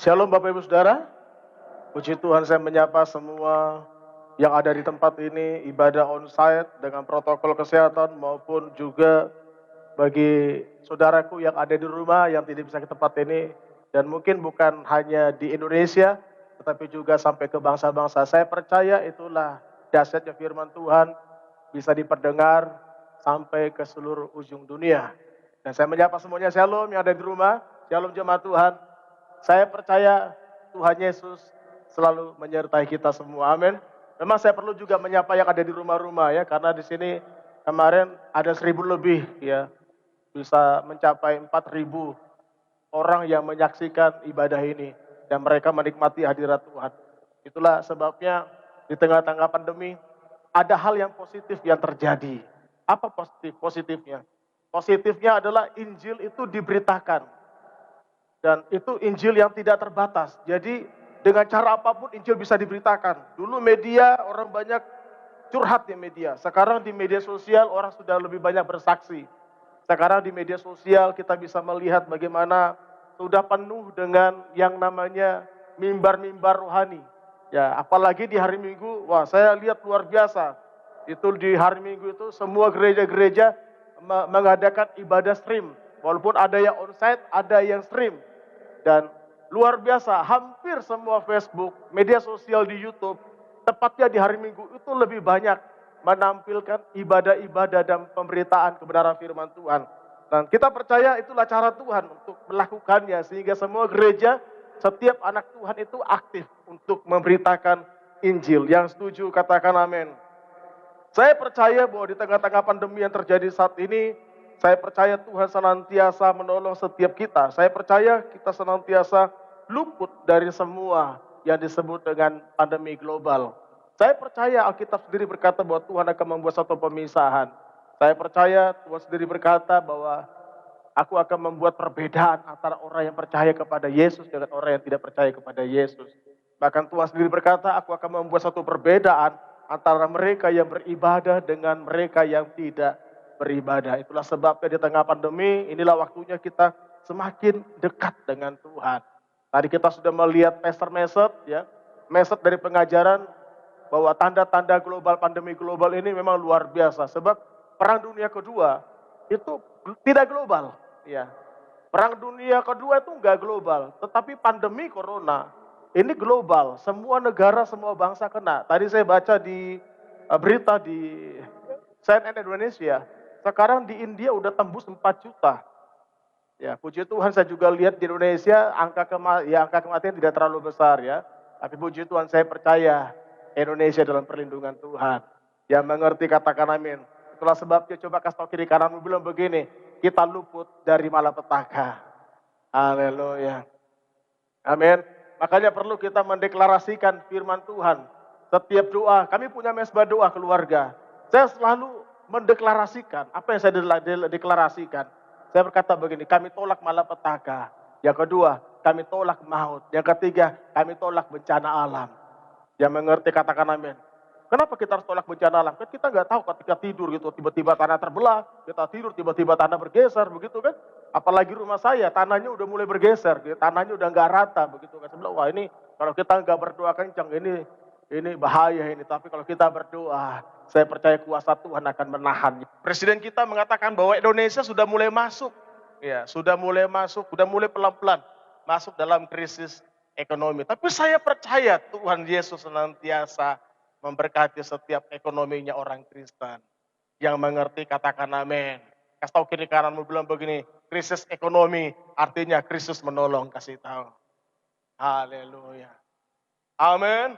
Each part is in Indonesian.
Shalom Bapak Ibu Saudara, puji Tuhan saya menyapa semua yang ada di tempat ini, ibadah onsite dengan protokol kesehatan maupun juga bagi saudaraku yang ada di rumah yang tidak bisa ke tempat ini. Dan mungkin bukan hanya di Indonesia, tetapi juga sampai ke bangsa-bangsa. Saya percaya itulah dahsyatnya firman Tuhan bisa diperdengar sampai ke seluruh ujung dunia. Dan saya menyapa semuanya, shalom yang ada di rumah, shalom jemaat Tuhan. Saya percaya Tuhan Yesus selalu menyertai kita semua. Amin. Memang saya perlu juga menyapa yang ada di rumah-rumah ya, karena di sini kemarin ada 1.000 lebih ya, bisa mencapai 4.000 orang yang menyaksikan ibadah ini dan mereka menikmati hadirat Tuhan. Itulah sebabnya di tengah-tengah pandemi ada hal yang positif yang terjadi. Apa positifnya? Positifnya adalah Injil itu diberitakan. Dan itu Injil yang tidak terbatas. Jadi dengan cara apapun Injil bisa diberitakan. Dulu media orang banyak curhat di media. Sekarang di media sosial orang sudah lebih banyak bersaksi. Sekarang di media sosial kita bisa melihat bagaimana sudah penuh dengan yang namanya mimbar-mimbar rohani. Ya, apalagi di hari Minggu, wah saya lihat luar biasa. Itu di hari Minggu itu semua gereja-gereja mengadakan ibadah stream. Walaupun ada yang onsite, ada yang stream. Dan luar biasa, hampir semua Facebook, media sosial di YouTube, tepatnya di hari Minggu itu lebih banyak menampilkan ibadah-ibadah dan pemberitaan kebenaran firman Tuhan. Dan kita percaya itulah cara Tuhan untuk melakukannya, sehingga semua gereja, setiap anak Tuhan itu aktif untuk memberitakan Injil. Yang setuju katakan amin. Saya percaya bahwa di tengah-tengah pandemi yang terjadi saat ini, saya percaya Tuhan senantiasa menolong setiap kita. Saya percaya kita senantiasa luput dari semua yang disebut dengan pandemi global. Saya percaya Alkitab sendiri berkata bahwa Tuhan akan membuat satu pemisahan. Saya percaya Tuhan sendiri berkata bahwa aku akan membuat perbedaan antara orang yang percaya kepada Yesus dengan orang yang tidak percaya kepada Yesus. Bahkan Tuhan sendiri berkata, aku akan membuat satu perbedaan antara mereka yang beribadah dengan mereka yang tidak beribadah. Itulah sebabnya di tengah pandemi, inilah waktunya kita semakin dekat dengan Tuhan. Tadi kita sudah melihat message ya, message dari pengajaran bahwa tanda-tanda global, pandemi global ini memang luar biasa. Sebab perang dunia kedua itu tidak global. Ya. Perang dunia kedua itu enggak global, tetapi pandemi corona ini global. Semua negara, semua bangsa kena. Tadi saya baca di berita di CNN Indonesia, sekarang di India udah tembus 4 juta. Ya, puji Tuhan saya juga lihat di Indonesia angka kematian tidak terlalu besar ya. Tapi puji Tuhan saya percaya Indonesia dalam perlindungan Tuhan. Yang mengerti katakan amin. Itulah sebabnya coba kasih tahu kiri kananmu bilang begini, kita luput dari malapetaka. Haleluya. Amin. Makanya perlu kita mendeklarasikan firman Tuhan. Setiap doa, kami punya mesbah doa keluarga. Saya selalu mendeklarasikan, apa yang saya deklarasikan. Saya berkata begini, kami tolak malapetaka. Yang kedua, kami tolak maut. Yang ketiga, kami tolak bencana alam. Yang mengerti katakan amin. Kenapa kita harus tolak bencana alam? Kan kita nggak tahu ketika tidur gitu, tiba-tiba tanah terbelah, kita tidur tiba-tiba tanah bergeser, begitu kan? Apalagi rumah saya, tanahnya udah mulai bergeser, tanahnya udah nggak rata, begitu kan? Saya bilang, wah ini kalau kita nggak berdoa kencang, ini bahaya ini. Tapi kalau kita berdoa, saya percaya kuasa Tuhan akan menahan. Presiden kita mengatakan bahwa Indonesia sudah mulai masuk, ya, sudah mulai pelan-pelan masuk dalam krisis ekonomi. Tapi saya percaya Tuhan Yesus senantiasa memberkati setiap ekonominya orang Kristen. Yang mengerti katakan amin. Kasih tahu kiri kananmu bilang begini, krisis ekonomi artinya Kristus menolong, kasih tahu. Haleluya. Amin.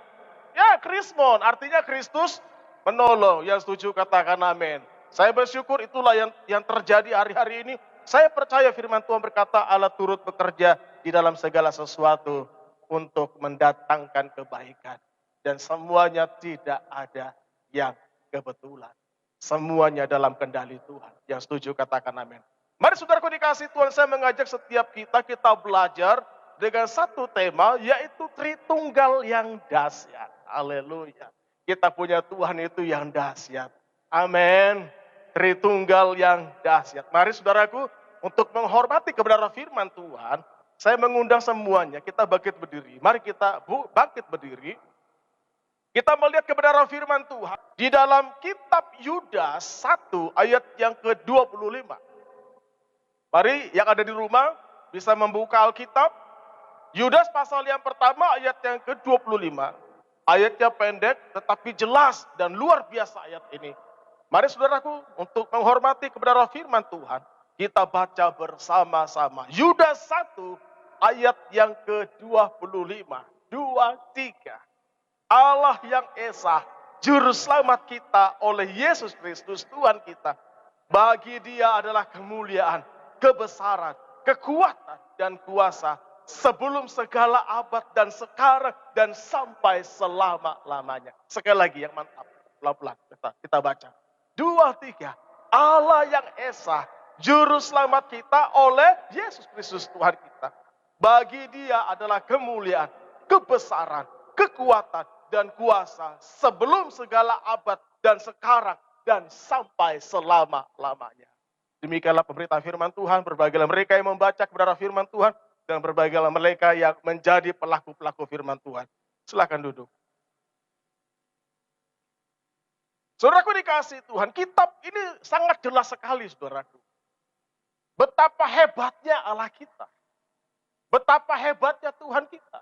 Ya, Krismon artinya Kristus menolong. Yang setuju katakan amin. Saya bersyukur itulah yang terjadi hari-hari ini. Saya percaya firman Tuhan berkata Allah turut bekerja di dalam segala sesuatu untuk mendatangkan kebaikan. Dan semuanya tidak ada yang kebetulan. Semuanya dalam kendali Tuhan. Yang setuju katakan amin. Mari saudaraku dikasih Tuhan, saya mengajak setiap kita belajar dengan satu tema, yaitu Tritunggal yang dahsyat. Haleluya. Kita punya Tuhan itu yang dahsyat. Amin. Tritunggal yang dahsyat. Mari saudaraku, untuk menghormati kebenaran firman Tuhan, Saya mengundang semuanya, kita bangkit berdiri. Mari kita bangkit berdiri. Kita melihat kebenaran firman Tuhan di dalam kitab Yudas 1 ayat yang ke-25. Mari yang ada di rumah bisa membuka Alkitab. Yudas pasal yang pertama ayat yang ke-25. Ayatnya pendek tetapi jelas dan luar biasa ayat ini. Mari saudaraku untuk menghormati kebenaran firman Tuhan, kita baca bersama-sama. Yudas 1 ayat yang ke-25. 2, 3. Allah yang Esa, Juru Selamat kita oleh Yesus Kristus Tuhan kita. Bagi Dia adalah kemuliaan, kebesaran, kekuatan, dan kuasa sebelum segala abad dan sekarang dan sampai selama-lamanya. Sekali lagi yang mantap, pelan-pelan kita baca. 2, 3. Allah yang Esa, Juru Selamat kita oleh Yesus Kristus Tuhan kita. Bagi Dia adalah kemuliaan, kebesaran, kekuatan, dan kuasa sebelum segala abad dan sekarang dan sampai selama-lamanya. Demikianlah pemberitaan firman Tuhan. Berbahagialah mereka yang membaca kebenaran firman Tuhan dan berbahagialah mereka yang menjadi pelaku-pelaku firman Tuhan. Silakan duduk. Saudaraku dikasih Tuhan, kitab ini sangat jelas sekali, saudaraku. Betapa hebatnya Allah kita. Betapa hebatnya Tuhan kita.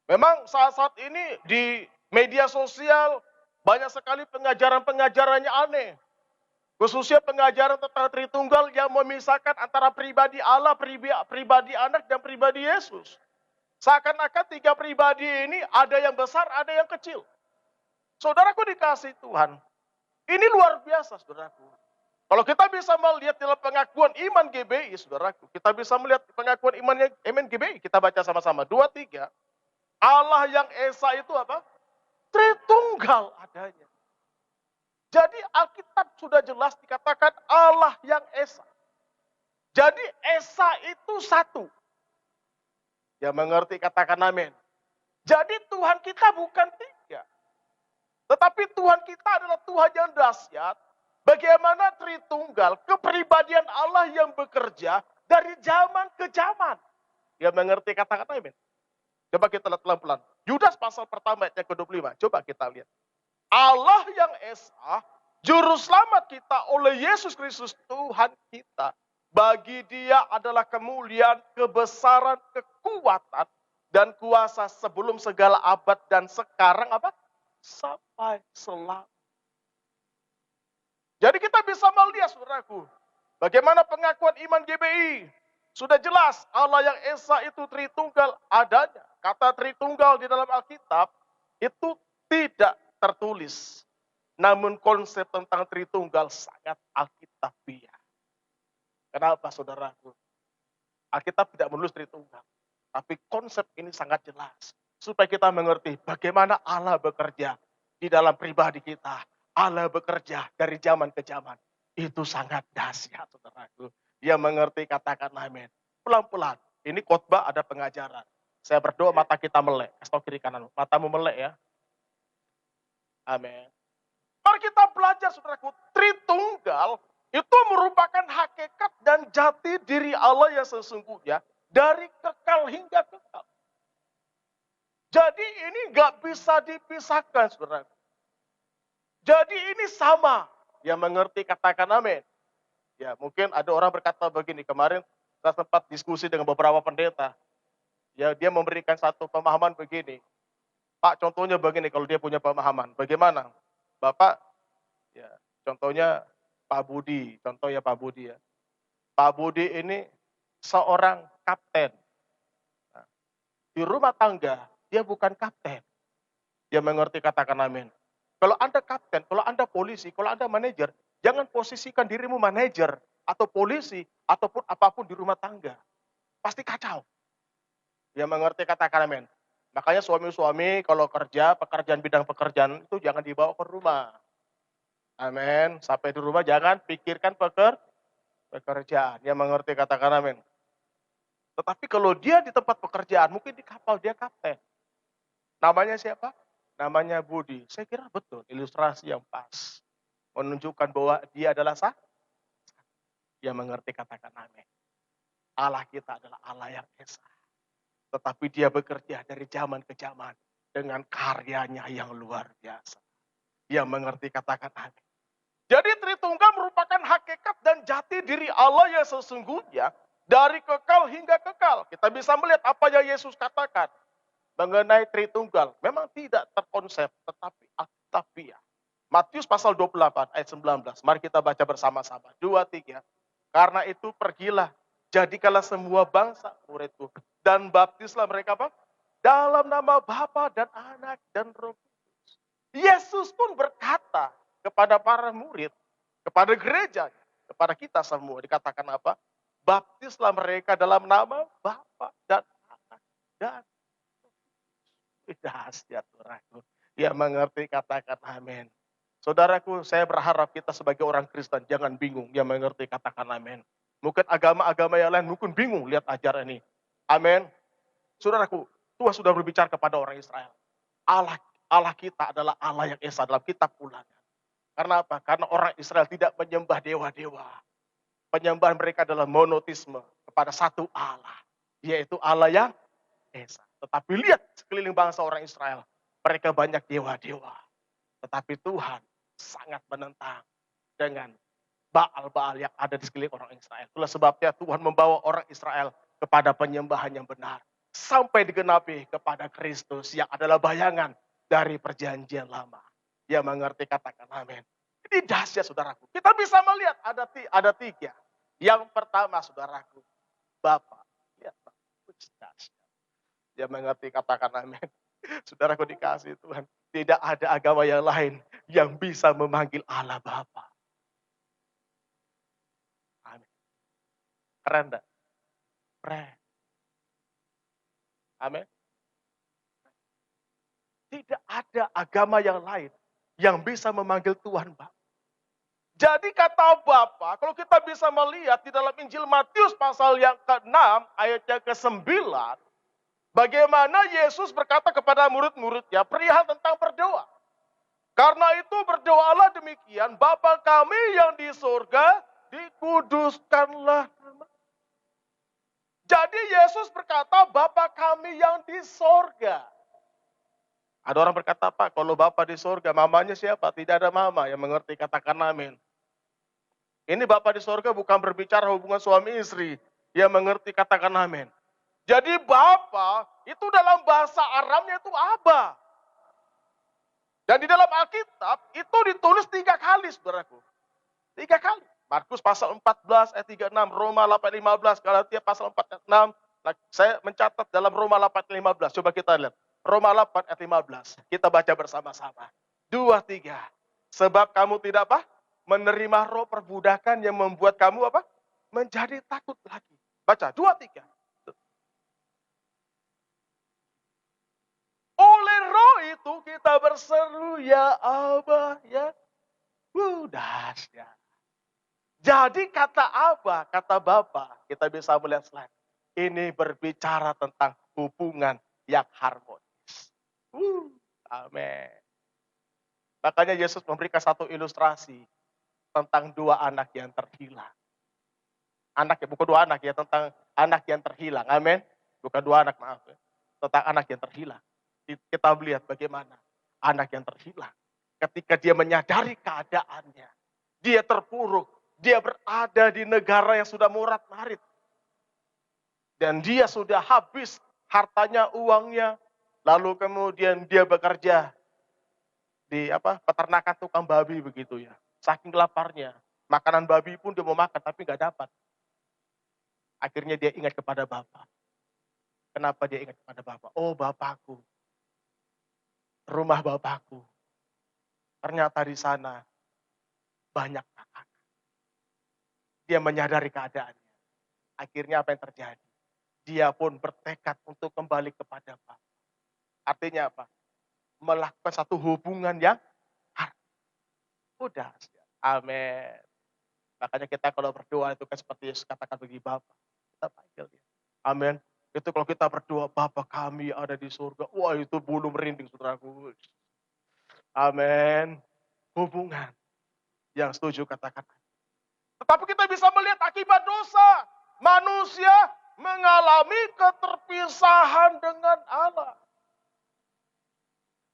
Memang saat-saat ini di media sosial banyak sekali pengajaran-pengajarannya aneh. Khususnya pengajaran tentang Tritunggal yang memisahkan antara pribadi Allah, pribadi anak, dan pribadi Yesus. Seakan-akan tiga pribadi ini ada yang besar, ada yang kecil. Saudaraku dikasih Tuhan, ini luar biasa saudaraku. Kalau kita bisa melihat dalam pengakuan iman GBI, saudaraku, kita bisa melihat pengakuan iman GBI, kita baca sama-sama. 2, 3. Allah yang Esa itu apa? Tritunggal adanya. Jadi Alkitab sudah jelas dikatakan Allah yang Esa. Jadi Esa itu satu. Yang mengerti katakan amin. Jadi Tuhan kita bukan tiga. Tetapi Tuhan kita adalah Tuhan yang dahsyat. Bagaimana Tritunggal, kepribadian Allah yang bekerja dari zaman ke zaman. Yang mengerti katakan amin. Coba kita lihat pelan-pelan. Yudas pasal pertama ayat yang ke-25. Coba kita lihat. Allah yang Esa, Juru Selamat kita oleh Yesus Kristus Tuhan kita. Bagi Dia adalah kemuliaan, kebesaran, kekuatan, dan kuasa sebelum segala abad dan sekarang apa? Sampai selama. Jadi kita bisa melihat saudaraku. Bagaimana pengakuan iman GBI. Sudah jelas Allah yang Esa itu Tritunggal adanya. Kata Tritunggal di dalam Alkitab itu tidak tertulis. Namun konsep tentang Tritunggal sangat Alkitabiah. Kenapa saudaraku? Alkitab tidak menulis Tritunggal. Tapi konsep ini sangat jelas. Supaya kita mengerti bagaimana Allah bekerja di dalam pribadi kita. Allah bekerja dari zaman ke zaman. Itu sangat dahsyat saudaraku. Dia mengerti katakan amin. Pelan-pelan. Ini khotbah ada pengajaran. Saya berdoa mata kita melek. Kasih tahu kiri kanan. Matamu melek ya. Amin. Mari kita belajar saudaraku. Tritunggal itu merupakan hakikat dan jati diri Allah yang sesungguhnya. Dari kekal hingga kekal. Jadi ini gak bisa dipisahkan saudaraku. Jadi ini sama. Yang mengerti katakan amin. Ya mungkin ada orang berkata begini. Kemarin saya sempat diskusi dengan beberapa pendeta. Ya dia memberikan satu pemahaman begini. Pak contohnya begini kalau dia punya pemahaman. Bagaimana? Bapak, ya contohnya Pak Budi. Contohnya Pak Budi ya. Pak Budi ini seorang kapten. Nah, di rumah tangga dia bukan kapten. Dia mengerti katakan amin. Kalau Anda kapten, kalau Anda polisi, kalau Anda manajer, jangan posisikan dirimu manajer atau polisi ataupun apapun di rumah tangga. Pasti kacau. Dia mengerti katakan amin. Makanya suami-suami kalau kerja, bidang pekerjaan itu jangan dibawa ke rumah. Amin. Sampai di rumah jangan pikirkan pekerjaan. Dia mengerti katakan amin. Tetapi kalau dia di tempat pekerjaan, mungkin di kapal dia kapten. Namanya siapa? Namanya Budi. Saya kira betul, ilustrasi yang pas. Menunjukkan bahwa dia adalah dia mengerti katakan amin. Allah kita adalah Allah yang esa. Tetapi dia bekerja dari zaman ke zaman dengan karyanya yang luar biasa. Yang mengerti katakan amin. Jadi Tritunggal merupakan hakikat dan jati diri Allah yang sesungguhnya dari kekal hingga kekal. Kita bisa melihat apa yang Yesus katakan mengenai Tritunggal. Memang tidak terkonsep, tetapi aktapiah. Matius pasal 28 ayat 19. Mari kita baca bersama-sama. 2, 3. Karena itu pergilah, jadikanlah semua bangsa muridku. Dan baptislah mereka apa? Dalam nama Bapa dan Anak dan Roh Kudus. Yesus pun berkata kepada para murid, kepada gereja, kepada kita semua. Dikatakan apa? Baptislah mereka dalam nama Bapa dan Anak dan dahsyat saudaraku. Dia mengerti katakan amin. Saudaraku, saya berharap kita sebagai orang Kristen jangan bingung. Dia mengerti katakan amin. Mungkin agama-agama yang lain mungkin bingung lihat ajaran ini. Amin. Saudaraku, Tuhan sudah berbicara kepada orang Israel. Allah kita adalah Allah yang esa dalam kitab Ulangan. Karena apa? Karena orang Israel tidak menyembah dewa-dewa. Penyembahan mereka adalah monotisme kepada satu Allah. Yaitu Allah yang esa. Tetapi lihat sekeliling bangsa orang Israel. Mereka banyak dewa-dewa. Tetapi Tuhan sangat menentang dengan Baal-Baal yang ada di sekeliling orang Israel. Itulah sebabnya Tuhan membawa orang Israel kepada penyembahan yang benar. Sampai digenapi kepada Kristus yang adalah bayangan dari perjanjian lama. Yang mengerti katakan amin. Ini dahsyat saudaraku. Kita bisa melihat ada tiga. Yang pertama saudaraku, Bapa. Lihat Pak, dahsyat. Dia mengerti katakan amin. Saudaraku dikasih Tuhan. Tidak ada agama yang lain yang bisa memanggil Allah Bapa. Amin. Keren enggak? Keren. Amin. Tidak ada agama yang lain yang bisa memanggil Tuhan Bapa. Jadi kata Bapa, kalau kita bisa melihat di dalam Injil Matius pasal yang ke-6 ayat yang ke-9, bagaimana Yesus berkata kepada murid-muridnya perihal tentang berdoa. Karena itu berdoalah demikian, Bapa kami yang di surga, dikuduskanlah nama. Jadi Yesus berkata, Bapa kami yang di surga. Ada orang berkata, Pak, kalau Bapa di surga, mamanya siapa? Tidak ada mama yang mengerti, katakan amin. Ini Bapa di surga bukan berbicara hubungan suami istri. Yang mengerti, katakan amin. Jadi Bapa itu dalam bahasa Aramnya itu Aba. Dan di dalam Alkitab itu ditulis 3 kali, saudaraku. 3 kali. Markus pasal 14 ayat 36, Roma 8 15, Galatia pasal 4 ayat 6. Nah, saya mencatat dalam Roma 8 ayat 15. Coba kita lihat. Roma 8 ayat 15. Kita baca bersama-sama. 2, 3. Sebab kamu tidak apa? Menerima roh perbudakan yang membuat kamu apa? Menjadi takut lagi. Baca, 2, 3. Oleh roh itu kita berseru, ya Aba, ya. Dahsyat. Jadi kata Aba, kata Bapa, kita bisa melihat slide. Ini berbicara tentang hubungan yang harmonis. Amin. Makanya Yesus memberikan satu ilustrasi tentang 2 anak yang terhilang. Anak ya, bukan 2 anak ya, tentang anak yang terhilang. Amin. Bukan 2 anak, maaf ya. Tentang anak yang terhilang. Kita melihat bagaimana anak yang terhilang. Ketika dia menyadari keadaannya. Dia terpuruk. Dia berada di negara yang sudah morat-marit. Dan dia sudah habis hartanya, uangnya. Lalu kemudian dia bekerja di peternakan tukang babi begitu ya. Saking laparnya. Makanan babi pun dia mau makan tapi gak dapat. Akhirnya dia ingat kepada Bapa. Kenapa dia ingat kepada Bapa? Oh Bapakku. Rumah Bapakku. Ternyata di sana banyak makanan. Dia menyadari keadaannya. Akhirnya apa yang terjadi? Dia pun bertekad untuk kembali kepada Bapa. Artinya apa? Melakukan satu hubungan yang udah. Amin. Makanya kita kalau berdoa itu kan seperti Yesus katakan bagi Bapa. Kita panggil dia. Amin. Itu kalau kita berdoa, Bapa kami ada di surga. Wah itu bulu merinding saudaraku. Amin. Hubungan yang setuju katakan. Tetapi kita bisa melihat akibat dosa. Manusia mengalami keterpisahan dengan Allah.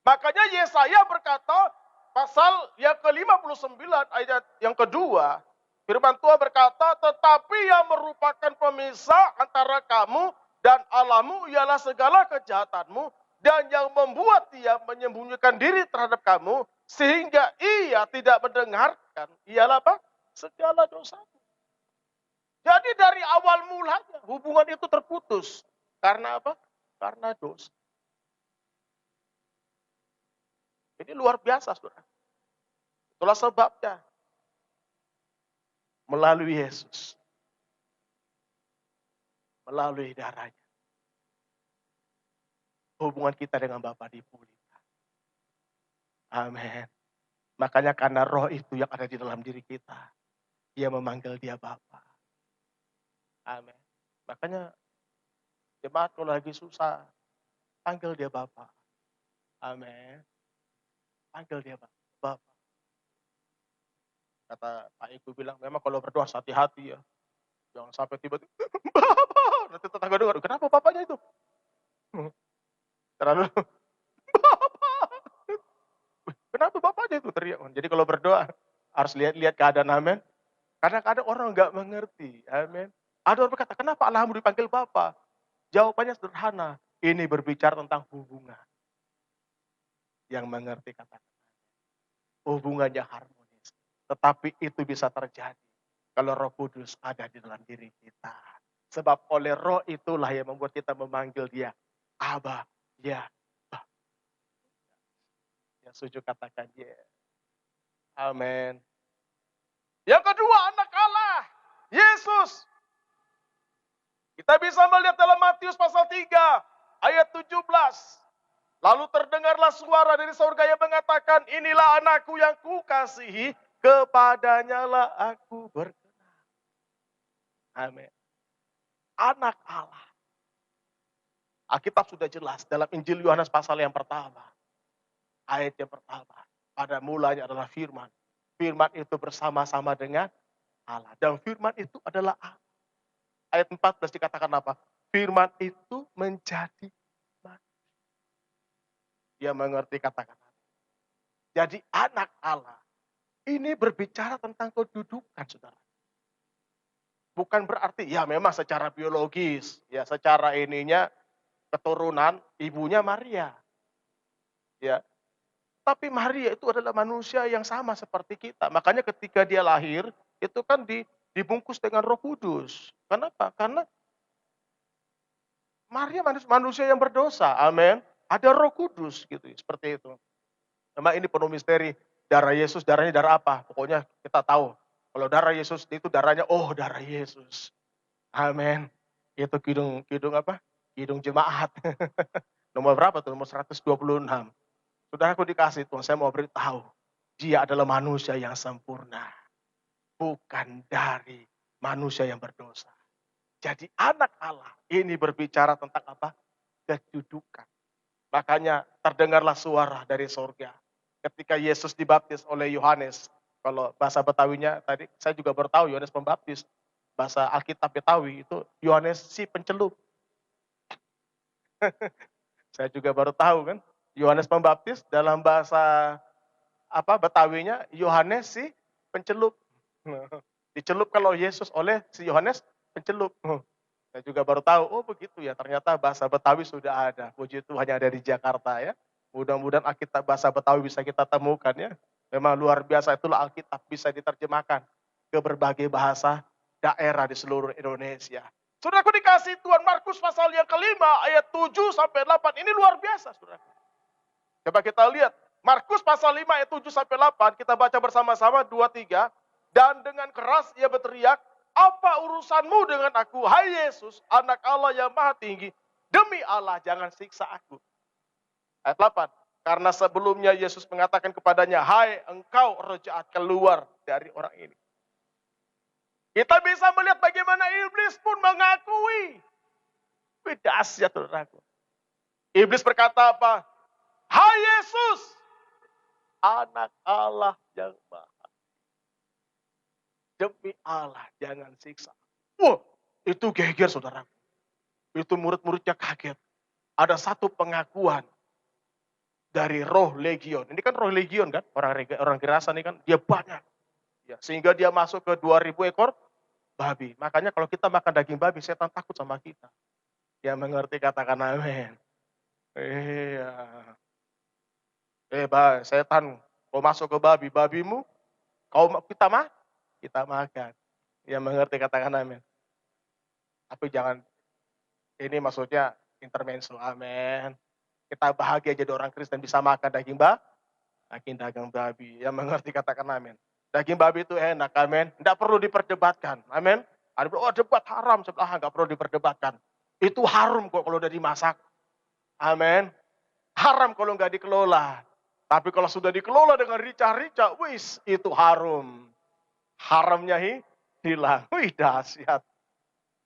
Makanya Yesaya berkata, pasal yang ke-59 ayat yang kedua, firman Tuhan berkata, tetapi yang merupakan pemisah antara kamu dan Allahmu ialah segala kejahatanmu, dan yang membuat dia menyembunyikan diri terhadap kamu, sehingga ia tidak mendengarkan, ialah apa? Segala dosamu. Jadi dari awal mulanya hubungan itu terputus. Karena apa? Karena dosa. Ini luar biasa, saudara. Itulah sebabnya melalui Yesus, melalui darahnya, hubungan kita dengan Bapa dipulihkan. Amin. Makanya karena roh itu yang ada di dalam diri kita, dia memanggil dia Bapa. Amin. Makanya jemaat kalau lagi susah, panggil dia Bapa. Amin. Panggil dia Bapa. Kata Pak Iku bilang, memang kalau berdoa hati-hati ya. Jangan sampai tiba-tiba, Bapa. Nanti tetangga dengar, kenapa bapaknya itu? Terlalu, Bapa. Kenapa bapaknya itu teriak? Jadi kalau berdoa, harus lihat-lihat keadaan, amin. Kadang-kadang orang nggak mengerti, amin. Ada orang berkata, kenapa Allahmu dipanggil Bapa? Jawabannya sederhana, ini berbicara tentang hubungan. Yang mengerti kata-kata. Hubungannya harmonis. Tetapi itu bisa terjadi kalau Roh Kudus ada di dalam diri kita. Sebab oleh roh itulah yang membuat kita memanggil dia Abba, ya. Yang setuju katakan ya. Amin. Yang kedua, anak Allah, Yesus. Kita bisa melihat dalam Matius pasal 3 ayat 17. Lalu terdengarlah suara dari surga yang mengatakan, inilah anakku yang kukasihi, kepadanya lah aku berkenan. Amin. Anak Allah. Alkitab sudah jelas dalam Injil Yohanes pasal yang pertama. Ayat yang pertama. Pada mulanya adalah firman. Firman itu bersama-sama dengan Allah. Dan firman itu adalah Allah. Ayat 14 dikatakan apa? Firman itu menjadi manusia. Dia mengerti kata-kata. Jadi anak Allah. Ini berbicara tentang kedudukan, saudara. Bukan berarti, ya memang secara biologis, ya secara ininya, keturunan, ibunya Maria. Ya. Tapi Maria itu adalah manusia yang sama seperti kita. Makanya ketika dia lahir, itu kan dibungkus dengan Roh Kudus. Kenapa? Karena Maria manusia yang berdosa. Amin. Ada Roh Kudus gitu, seperti itu. Memang ini penuh misteri. Darah Yesus, darahnya darah apa? Pokoknya kita tahu. Kalau darah Yesus itu darahnya, oh darah Yesus. Amin. Itu kidung apa? Kidung jemaat. Nomor berapa tuh? Nomor 126. Sudah aku dikasih Tuhan, saya mau beritahu. Dia adalah manusia yang sempurna. Bukan dari manusia yang berdosa. Jadi anak Allah ini berbicara tentang apa? Kedudukan. Makanya terdengarlah suara dari surga. Ketika Yesus dibaptis oleh Yohanes. Kalau bahasa Betawinya tadi saya juga baru tahu Yohanes Pembaptis. Bahasa Alkitab Betawi itu Yohanes si pencelup. Saya juga baru tahu kan. Yohanes Pembaptis dalam bahasa apa Betawinya Yohanes si pencelup. Dicelup kalau Yesus oleh si Yohanes pencelup. Saya juga baru tahu, oh begitu ya, ternyata bahasa Betawi sudah ada. Puji Tuhan hanya ada di Jakarta ya. Mudah-mudahan Alkitab bahasa Betawi bisa kita temukan ya. Memang luar biasa, itulah Alkitab bisa diterjemahkan ke berbagai bahasa daerah di seluruh Indonesia. Saudaraku dikasih Tuhan, Markus pasal yang kelima ayat 7 sampai 8. Ini luar biasa saudara. Coba kita lihat. Markus pasal 5 ayat 7 sampai 8. Kita baca bersama-sama 2, 3. Dan dengan keras ia berteriak, apa urusanmu dengan aku, hai Yesus, anak Allah yang maha tinggi. Demi Allah jangan siksa aku. Ayat 8. Karena sebelumnya Yesus mengatakan kepadanya, hai engkau roh jahat, keluar dari orang ini. Kita bisa melihat bagaimana iblis pun mengakui. Dahsyat saudaraku. Iblis berkata apa? Hai Yesus, anak Allah yang maha. Demi Allah jangan siksa. Wah, Itu geger saudara. Itu murid-muridnya kaget. Ada satu pengakuan dari roh legion. Ini kan roh legion kan, orang Gerasa ini kan, dia banyak. Ya, sehingga dia masuk ke 2000 ekor babi. Makanya kalau kita makan daging babi, setan takut sama kita. Yang mengerti katakan amin. Iya. Setan, kau masuk ke babi, babimu, kita makan. Yang mengerti katakan amin. Tapi jangan, ini maksudnya intermezzo, amin. Kita bahagia jadi orang Kristen bisa makan daging babi. Yang mengerti katakan amin. Daging babi itu enak, amin. Tidak perlu diperdebatkan, amin. Ada debat haram, sebelah nggak perlu diperdebatkan. Itu harum kok kalau udah dimasak. Amin. Haram kalau nggak dikelola. Tapi kalau sudah dikelola dengan rica-rica, wis itu harum. Haramnya hilang. Wih dahsyat.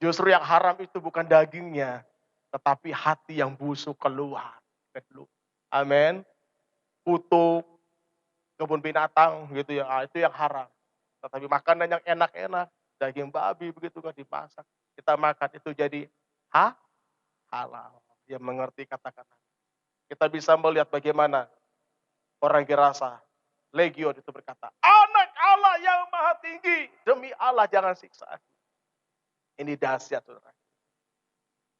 Justru yang haram itu bukan dagingnya, tetapi hati yang busuk keluar. Amin. Kutuk, kebun binatang gitu ya, itu yang haram. Tetapi makanan yang enak-enak, daging babi begitu kan dimasak, kita makan itu jadi halal. Dia mengerti kata-kata. Kita bisa melihat bagaimana orang Gerasa, Legion itu berkata, anak Allah yang maha tinggi, demi Allah jangan siksa aku. Ini dahsyat saudara.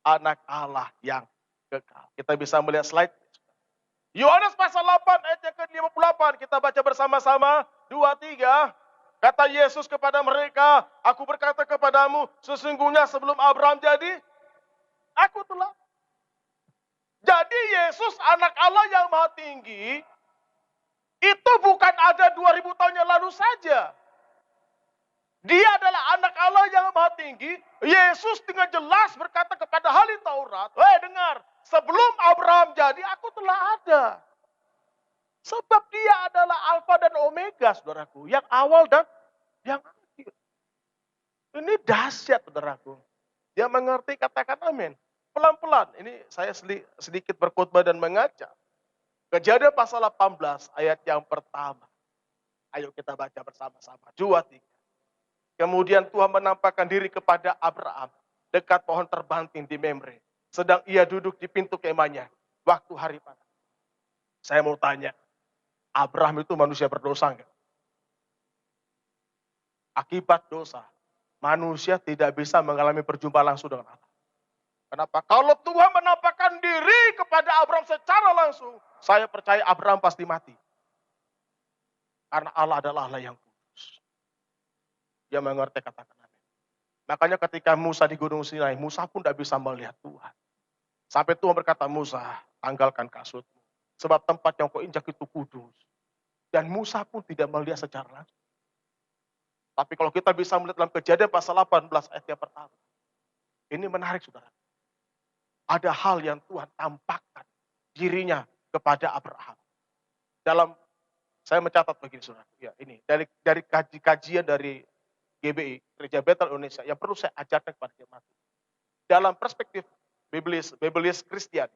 Anak Allah yang kekal. Kita bisa melihat slide. Yohanes pasal 8 ayat yang ke-58. Kita baca bersama-sama. 2, 3. Kata Yesus kepada mereka, aku berkata kepadamu, sesungguhnya sebelum Abraham jadi, aku telah. Jadi Yesus anak Allah yang maha tinggi, itu bukan ada 2000 tahun yang lalu saja. Dia adalah anak Allah yang maha tinggi. Yesus dengan jelas berkata kepada ahli Taurat, dengar, sebelum Abraham jadi, aku telah ada. Sebab dia adalah Alfa dan Omega, saudaraku. Yang awal dan yang akhir. Ini dahsyat, saudaraku. Dia mengerti, katakan amin. Pelan-pelan, ini saya sedikit berkhotbah dan mengajar. Kejadian pasal 18 ayat yang pertama. Ayo kita baca bersama-sama. 2, 3. Kemudian Tuhan menampakkan diri kepada Abraham dekat pohon terbanting di Memre. Sedang ia duduk di pintu kemahnya waktu hari panas. Saya mau tanya, Abraham itu manusia berdosa enggak? Akibat dosa, manusia tidak bisa mengalami perjumpaan langsung dengan Allah. Kenapa? Kalau Tuhan menampakkan diri kepada Abraham secara langsung, saya percaya Abraham pasti mati. Karena Allah adalah Allah yang kudus. Dia mengerti kata-kata. Makanya ketika Musa di Gunung Sinai, Musa pun tidak bisa melihat Tuhan. Sampai Tuhan berkata, Musa, tanggalkan kasutmu. Sebab tempat yang kau injak itu kudus. Dan Musa pun tidak melihat secara langsung. Tapi kalau kita bisa melihat dalam Kejadian pasal 18 ayat yang pertama. Ini menarik, saudara. Ada hal yang Tuhan tampakkan dirinya kepada Abraham. Saya mencatat begini, saudara. Ya, ini dari kajian dari GBI, Gereja Betel Indonesia, yang perlu saya ajarkan kepada jemaat. Dalam perspektif Biblis Kristen,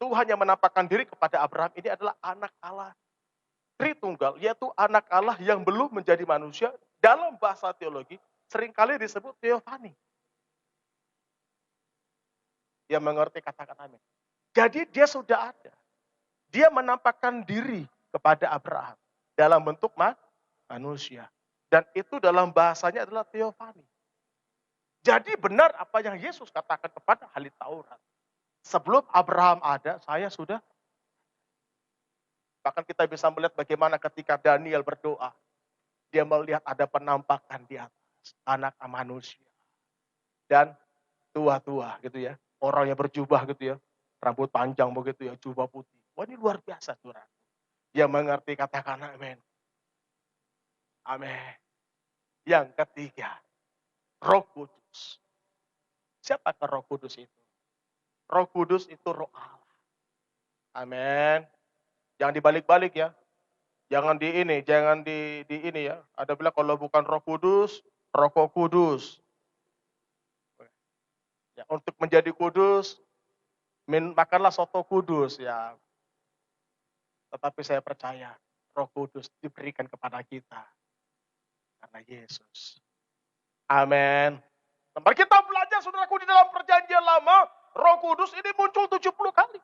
Tuhan yang menampakkan diri kepada Abraham ini adalah anak Allah Tritunggal, yaitu anak Allah yang belum menjadi manusia. Dalam bahasa teologi, seringkali disebut Theophany. Yang mengerti kata-kata amin. Jadi dia sudah ada. Dia menampakkan diri kepada Abraham dalam bentuk manusia. Dan itu dalam bahasanya adalah Theophany. Jadi benar apa yang Yesus katakan kepada ahli Taurat. Sebelum Abraham ada, saya sudah. Bahkan kita bisa melihat bagaimana ketika Daniel berdoa. Dia melihat ada penampakan di atas anak manusia. Dan tua-tua gitu ya. Orang yang berjubah gitu ya. Rambut panjang begitu ya, jubah putih. Wah, ini luar biasa, saudara. Dia mengerti, katakan amin. Amin. Yang ketiga, Roh Kudus. Siapakah Roh Kudus itu? Roh Kudus itu Roh Allah. Amin. Jangan dibalik-balik ya. Jangan di ini ya. Ada bilang kalau bukan Roh Kudus, Rokok Kudus. Ya, untuk menjadi kudus, makanlah soto kudus ya. Tetapi saya percaya Roh Kudus diberikan kepada kita karena Yesus. Amin. Tempat kita belajar, saudaraku, di dalam perjanjian lama, Roh Kudus ini muncul 70 kali.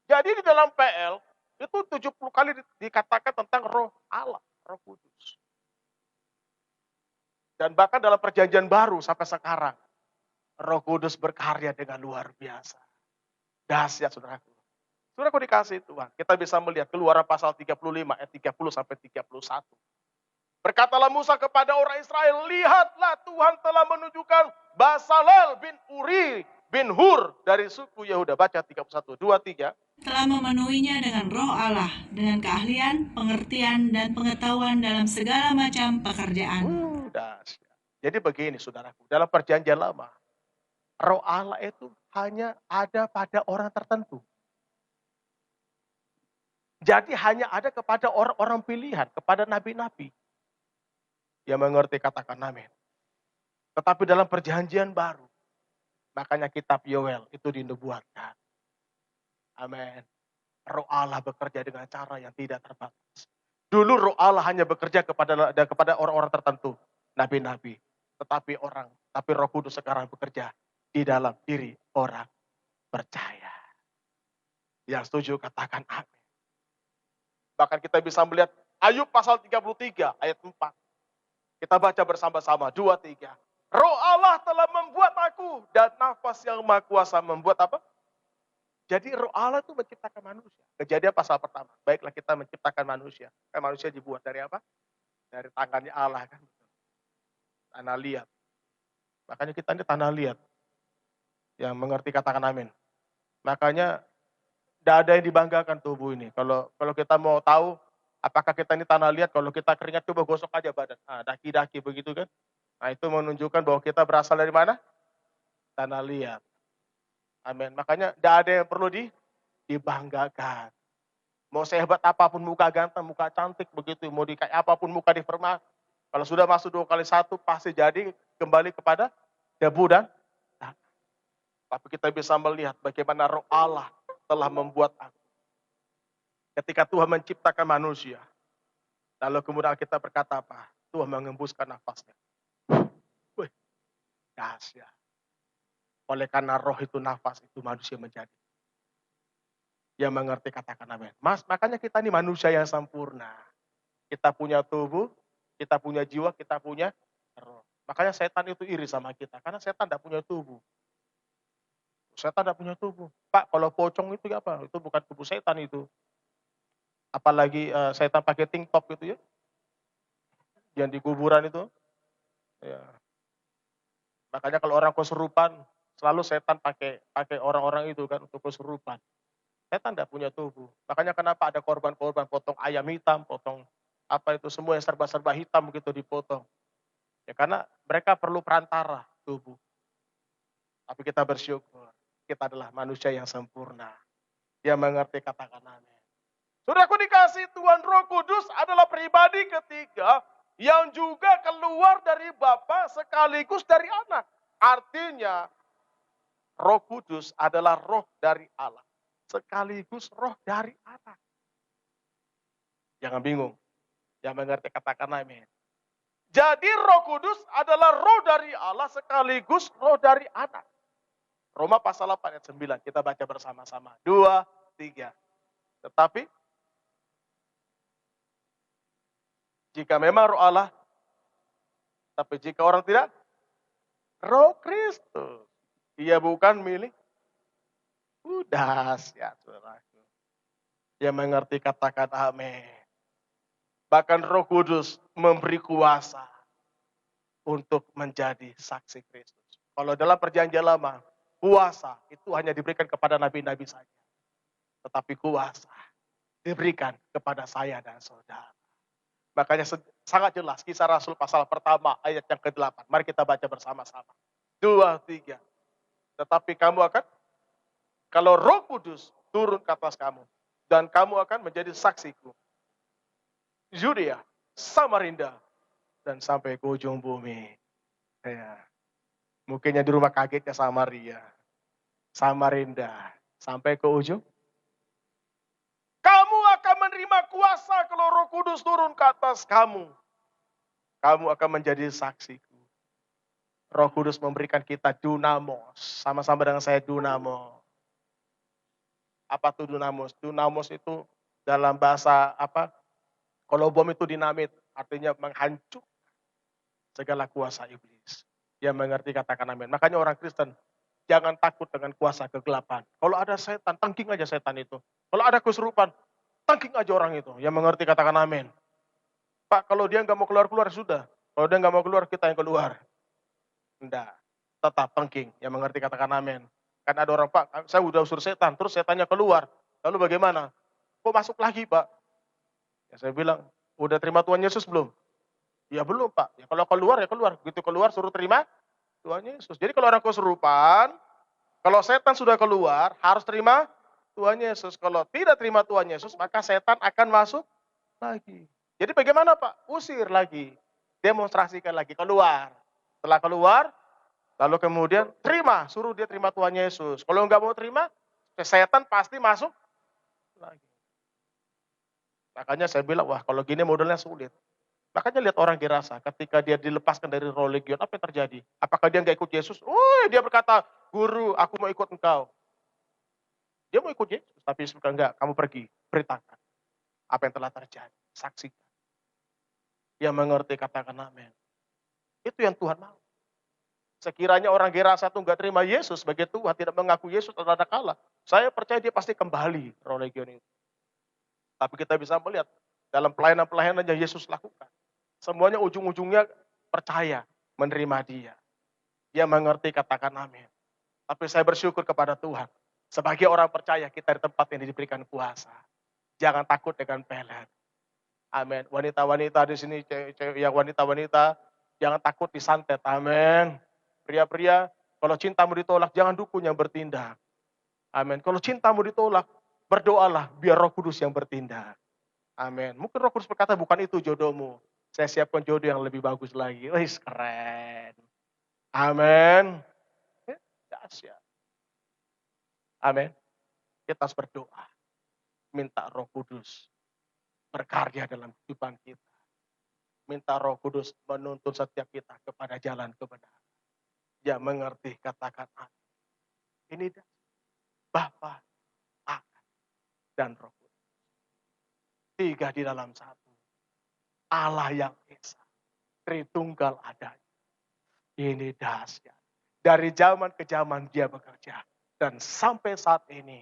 Jadi di dalam PL, itu 70 kali dikatakan tentang Roh Allah, Roh Kudus. Dan bahkan dalam perjanjian baru sampai sekarang, Roh Kudus berkarya dengan luar biasa. Dahsyat, saudaraku. Saudaraku dikasih Tuhan, kita bisa melihat Keluaran pasal 35 ayat 30 sampai 31. Berkatalah Musa kepada orang Israel, lihatlah Tuhan telah menunjukkan Basalel bin Uri bin Hur dari suku Yehuda. Baca 31, 2, 3. Telah memenuhinya dengan roh Allah, dengan keahlian, pengertian, dan pengetahuan dalam segala macam pekerjaan. Dahsyat. Jadi begini saudaraku, dalam perjanjian lama, roh Allah itu hanya ada pada orang tertentu. Jadi hanya ada kepada orang-orang pilihan, kepada nabi-nabi. Yang mengerti katakan amin. Tetapi dalam perjanjian baru, makanya kitab Yoel itu dinubuatkan. Amin. Roh Allah bekerja dengan cara yang tidak terbatas. Dulu roh Allah hanya bekerja kepada orang-orang tertentu, nabi-nabi. Tapi Roh Kudus sekarang bekerja di dalam diri orang percaya. Yang setuju katakan amin. Bahkan kita bisa melihat Ayub pasal 33 ayat 4. Kita baca bersama-sama, 2, 3. Roh Allah telah membuat aku, dan nafas yang maha kuasa membuat apa? Jadi roh Allah itu menciptakan manusia. Kejadian pasal pertama. Baiklah kita menciptakan manusia. Manusia dibuat dari apa? Dari tangannya Allah kan. Tanah liat. Makanya kita ini tanah liat. Yang mengerti katakan amin. Makanya tidak ada yang dibanggakan tubuh ini. Kalau kita mau tahu apakah kita ini tanah liat, kalau kita keringat coba gosok aja badan. Daki-daki begitu kan. Nah itu menunjukkan bahwa kita berasal dari mana? Tanah liat. Amin. Makanya tidak ada yang perlu dibanggakan. Mau sehebat apapun muka ganteng, muka cantik begitu, mau kayak apapun muka dipermak. Kalau sudah masuk 2 kali 1 pasti jadi kembali kepada debu dan tanah. Tapi kita bisa melihat bagaimana roh Allah telah membuat aku. Ketika Tuhan menciptakan manusia, lalu kemudian kita berkata apa? Tuhan mengembuskan nafasnya. Wih, dahsyat. Oleh karena roh itu nafas, itu manusia menjadi. Yang mengerti katakan amin. Makanya kita ini manusia yang sempurna. Kita punya tubuh, kita punya jiwa, kita punya roh. Makanya setan itu iri sama kita. Karena setan tidak punya tubuh. Setan tidak punya tubuh. Pak, kalau pocong itu apa? Itu bukan tubuh setan itu. Apalagi setan pakai tank top gitu ya. Yang di kuburan itu. Ya. Makanya kalau orang kesurupan, selalu setan pakai orang-orang itu kan untuk kesurupan. Setan tidak punya tubuh. Makanya kenapa ada korban-korban potong ayam hitam, potong apa itu semua yang serba-serba hitam begitu dipotong. Ya karena mereka perlu perantara tubuh. Tapi kita bersyukur, kita adalah manusia yang sempurna. Yang mengerti katakan amin. Saudaraku dikasih Tuhan, Roh Kudus adalah pribadi ketiga yang juga keluar dari Bapa sekaligus dari Anak. Artinya Roh Kudus adalah roh dari Allah sekaligus roh dari Anak. Jangan bingung. Yang mengerti katakan amin. Jadi Roh Kudus adalah roh dari Allah sekaligus roh dari Anak. Roma pasal 8 ayat 9. Kita baca bersama-sama. 2, 3. Tetapi jika memang roh Allah, tapi jika orang tidak, roh Kristus. Ia bukan milik. Dahsyat, saudaraku. Yang mengerti katakan amin. Bahkan Roh Kudus memberi kuasa untuk menjadi saksi Kristus. Kalau dalam perjanjian lama, kuasa itu hanya diberikan kepada nabi-nabi saja. Tetapi kuasa diberikan kepada saya dan saudara. Makanya sangat jelas Kisah Rasul pasal pertama ayat yang ke-8. Mari kita baca bersama-sama. 2, 3. Tetapi kamu akan, kalau Roh Kudus turun ke atas kamu, dan kamu akan menjadi saksiku. Yudea, Samarinda, dan sampai ke ujung bumi. Ya. Mungkinnya di rumah kagetnya Samaria. Samarinda, sampai ke ujung. Kamu akan menerima kuasa kalau Roh Kudus turun ke atas kamu. Kamu akan menjadi saksiku. Roh Kudus memberikan kita dunamos. Sama-sama dengan saya dunamo. Apa tuh dunamos? Dunamos itu dalam bahasa apa? Kalau bom itu dinamit, artinya menghancur segala kuasa iblis. Yang mengerti katakan amin. Makanya orang Kristen, jangan takut dengan kuasa kegelapan. Kalau ada setan, tangking aja setan itu. Kalau ada kesurupan, tangking aja orang itu. Yang mengerti katakan amin. Pak, kalau dia nggak mau keluar-keluar, sudah. Kalau dia nggak mau keluar, kita yang keluar. Enggak. Tetap tangking. Yang mengerti katakan amin. Kan ada orang, Pak, saya udah usur setan, terus setannya keluar. Lalu bagaimana? Kok masuk lagi, Pak? Ya saya bilang, udah terima Tuhan Yesus belum? Ya belum, Pak. Ya kalau keluar ya keluar. Begitu keluar suruh terima Tuhan Yesus. Jadi kalau orang kesurupan, kalau setan sudah keluar, harus terima Tuhan Yesus. Kalau tidak terima Tuhan Yesus, maka setan akan masuk lagi. Jadi bagaimana, Pak? Usir lagi. Demonstrasikan lagi, keluar. Setelah keluar, lalu kemudian terima, suruh dia terima Tuhan Yesus. Kalau nggak mau terima, setan pasti masuk lagi. Makanya saya bilang, wah kalau gini modelnya sulit. Makanya lihat orang Gerasa, ketika dia dilepaskan dari roh legion, apa yang terjadi? Apakah dia nggak ikut Yesus? Oh, dia berkata, guru, aku mau ikut engkau. Dia mau ikut Yesus, tapi Yesus bilang, enggak, kamu pergi, beritakan apa yang telah terjadi, saksikan. Yang mengerti katakan amin. Itu yang Tuhan mau. Sekiranya orang Gerasa itu nggak terima Yesus sebagai Tuhan, tidak mengaku Yesus adalah Allah, saya percaya dia pasti kembali roh legion itu. Tapi kita bisa melihat dalam pelayanan-pelayanan yang Yesus lakukan, semuanya ujung-ujungnya percaya, menerima dia. Dia mengerti katakan amin. Tapi saya bersyukur kepada Tuhan. Sebagai orang percaya kita di tempat ini diberikan kuasa. Jangan takut dengan pelet. Amin. Wanita-wanita di sini, cewek-cewek yang wanita-wanita, jangan takut disantet. Amin. Pria-pria, kalau cintamu ditolak, jangan dukun yang bertindak. Amin. Kalau cintamu ditolak, berdoalah biar Roh Kudus yang bertindak. Amin. Mungkin Roh Kudus berkata bukan itu jodohmu. Saya siapkan jodoh yang lebih bagus lagi. Wih, keren. Amin. Dahsyat. Amin. Kita harus berdoa. Minta Roh Kudus berkarya dalam kehidupan kita. Minta Roh Kudus menuntun setiap kita kepada jalan kebenaran. Yang mengerti katakan amin. Ini dah Bapa, Anak, dan Roh Kudus. Tiga di dalam satu. Allah yang Esa. Tritunggal adanya. Ini dahsyat. Dari zaman ke zaman dia bekerja. Dan sampai saat ini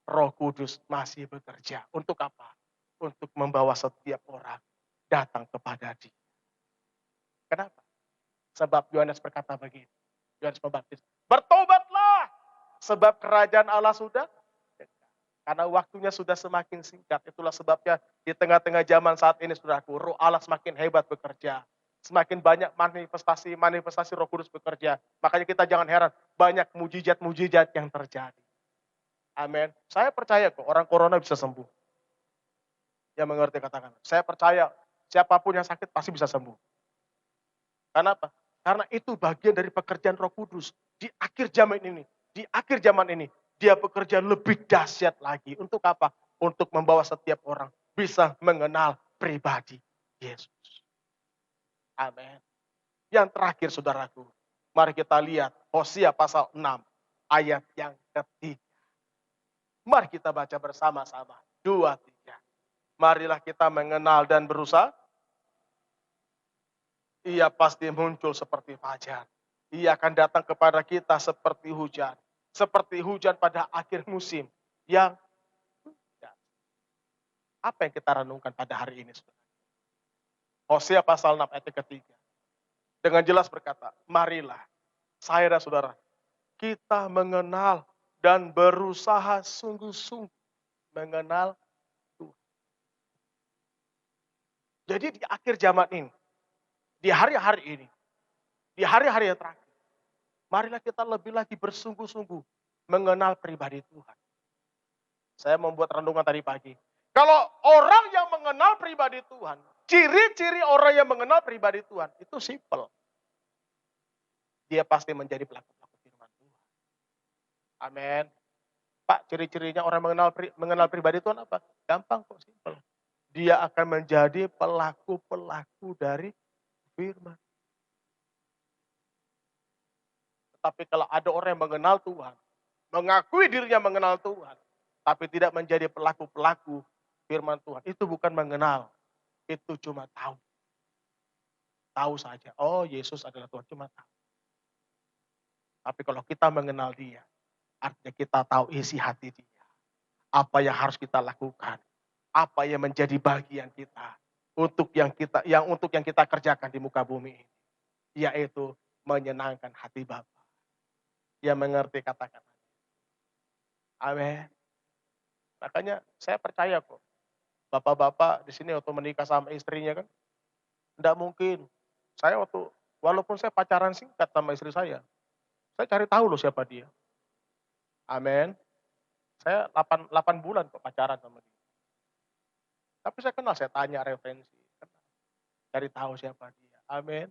Roh Kudus masih bekerja. Untuk apa? Untuk membawa setiap orang datang kepada dia. Kenapa? Sebab Yohanes berkata begini. Yohanes Pembaptis, bertobatlah sebab kerajaan Allah sudah dekat. Karena waktunya sudah semakin singkat. Itulah sebabnya di tengah-tengah zaman saat ini, saudaraku, Roh Allah semakin hebat bekerja. Semakin banyak manifestasi Roh Kudus bekerja. Makanya kita jangan heran, banyak mujizat-mujizat yang terjadi. Amin. Saya percaya kok orang corona bisa sembuh. Yang mengerti katakan, saya percaya siapapun yang sakit pasti bisa sembuh. Karena apa? Karena itu bagian dari pekerjaan Roh Kudus. Di akhir zaman ini, dia bekerja lebih dahsyat lagi. Untuk apa? Untuk membawa setiap orang bisa mengenal pribadi Yesus. Amin. Yang terakhir, saudaraku, mari kita lihat Hosea pasal 6 ayat yang ketiga. Mari kita baca bersama-sama. 2, 3. Marilah kita mengenal dan berusaha. Ia pasti muncul seperti fajar. Ia akan datang kepada kita seperti hujan. Seperti hujan pada akhir musim. Yang apa yang kita renungkan pada hari ini, saudara? Hosea pasal 6 ayat ketiga. Dengan jelas berkata, marilah saya dan saudara, kita mengenal dan berusaha sungguh-sungguh mengenal Tuhan. Jadi di akhir zaman ini, di hari-hari ini, di hari-hari yang terakhir, marilah kita lebih lagi bersungguh-sungguh mengenal pribadi Tuhan. Saya membuat renungan tadi pagi. Kalau orang yang mengenal pribadi Tuhan, ciri-ciri orang yang mengenal pribadi Tuhan, itu simple. Dia pasti menjadi pelaku-pelaku firman Tuhan. Amin. Pak, ciri-cirinya orang mengenal pribadi Tuhan apa? Gampang kok, simple. Dia akan menjadi pelaku-pelaku dari firman. Tapi kalau ada orang yang mengenal Tuhan, mengakui dirinya mengenal Tuhan, tapi tidak menjadi pelaku-pelaku firman Tuhan, itu bukan mengenal, itu cuma tahu. Tahu saja, oh Yesus adalah Tuhan, cuma tahu. Tapi kalau kita mengenal dia, artinya kita tahu isi hati dia. Apa yang harus kita lakukan, apa yang menjadi bagian kita untuk yang kita kerjakan di muka bumi ini, yaitu menyenangkan hati Bapa. Yang mengerti katakan. Amin. Makanya saya percaya kok. Bapak-bapak di sini waktu menikah sama istrinya kan, tidak mungkin. Walaupun saya pacaran singkat sama istri saya cari tahu loh siapa dia. Amin. Saya 8 bulan kok pacaran sama dia. Tapi saya kenal, saya tanya referensi. Cari tahu siapa dia. Amin.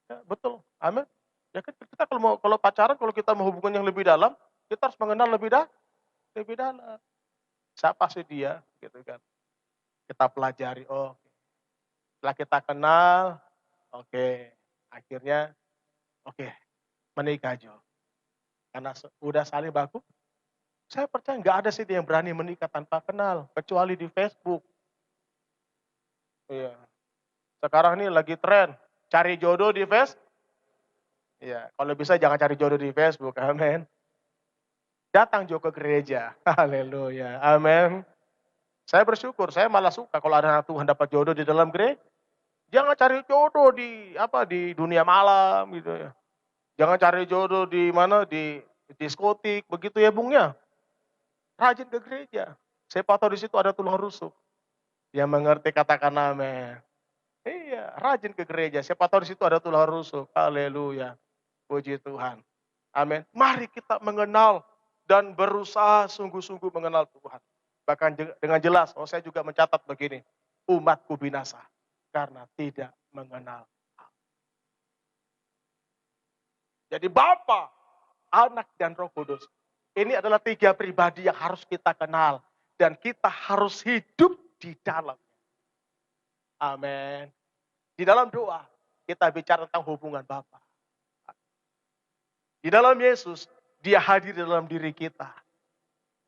Ya, betul. Amin. Ya kan kita kalau pacaran, kalau kita mau hubungan yang lebih dalam, kita harus mengenal lebih dalam. Siapa sih dia? Gitu kan. Kita pelajari. Oh, setelah kita kenal, akhirnya menikah Jo. Karena udah saling baku, saya percaya nggak ada sih yang berani menikah tanpa kenal, kecuali di Facebook. Iya. Sekarang ini lagi tren, cari jodoh di Facebook. Iya, kalau bisa jangan cari jodoh di Facebook, amin. Datang Jo ke gereja, haleluya, amin. Saya bersyukur, saya malah suka kalau ada anak Tuhan dapat jodoh di dalam gereja. Jangan cari jodoh di dunia malam gitu ya. Jangan cari jodoh di mana, di diskotik, begitu ya Bungnya. Rajin ke gereja. Siapa tahu di situ ada tulang rusuk. Yang mengerti katakan amin. Iya, rajin ke gereja. Siapa tahu di situ ada tulang rusuk. Haleluya. Puji Tuhan. Amin. Mari kita mengenal dan berusaha sungguh-sungguh mengenal Tuhan. Bahkan dengan jelas, saya juga mencatat begini. Umatku binasa karena tidak mengenal. Jadi Bapa, Anak, dan Roh Kudus. Ini adalah 3 pribadi yang harus kita kenal. Dan kita harus hidup di dalam. Amin. Di dalam doa, kita bicara tentang hubungan Bapa. Di dalam Yesus, dia hadir di dalam diri kita.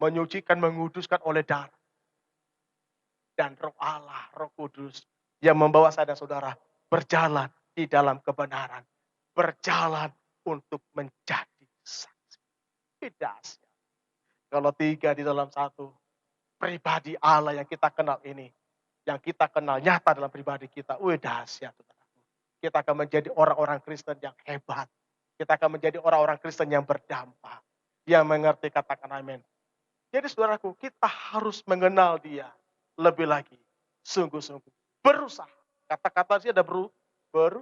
Menyucikan, menguduskan oleh darah. Dan Roh Allah, Roh Kudus, yang membawa saya dan saudara berjalan di dalam kebenaran. Berjalan untuk menjadi saksi. Dahsyat. Kalau 3 di dalam 1, pribadi Allah yang kita kenal ini, yang kita kenal nyata dalam pribadi kita, dahsyat. Kita akan menjadi orang-orang Kristen yang hebat. Kita akan menjadi orang-orang Kristen yang berdampak, yang mengerti katakan amin. Jadi saudaraku, kita harus mengenal dia lebih lagi, sungguh-sungguh, berusaha. Kata-kata sih ada berusaha.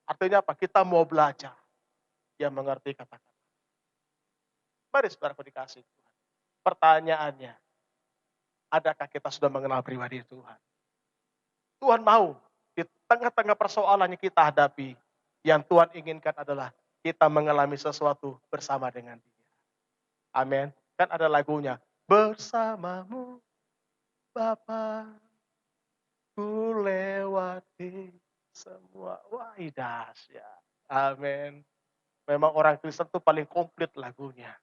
Artinya apa? Kita mau belajar. Yang mengerti kata-kata. Mari saudaraku dikasih Tuhan. Pertanyaannya, adakah kita sudah mengenal pribadi Tuhan? Tuhan mau di tengah-tengah persoalan yang kita hadapi, yang Tuhan inginkan adalah kita mengalami sesuatu bersama dengan Dia. Amin. Kan ada lagunya, bersamamu Bapa, ku lewati semua. Wah, dahsyat. Amin. Memang orang Kristen itu paling komplit lagunya.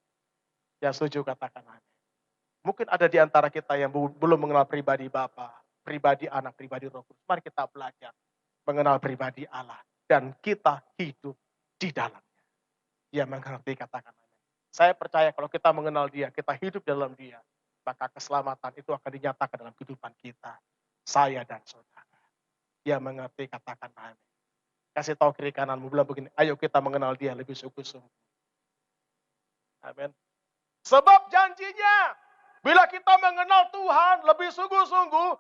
Yang setuju katakan amin. Mungkin ada di antara kita yang belum mengenal pribadi Bapa, pribadi Anak, pribadi Roh Kudus. Mari kita belajar mengenal pribadi Allah. Dan kita hidup di dalamnya. Yang mengerti katakan amin. Saya percaya kalau kita mengenal Dia, kita hidup dalam Dia, maka keselamatan itu akan dinyatakan dalam kehidupan kita. Saya dan saudara. Yang mengerti katakan amin. Kasih tahu kiri kananmu, bilang begini, ayo kita mengenal Dia lebih sungguh-sungguh. Amin. Sebab janjinya, bila kita mengenal Tuhan lebih sungguh-sungguh,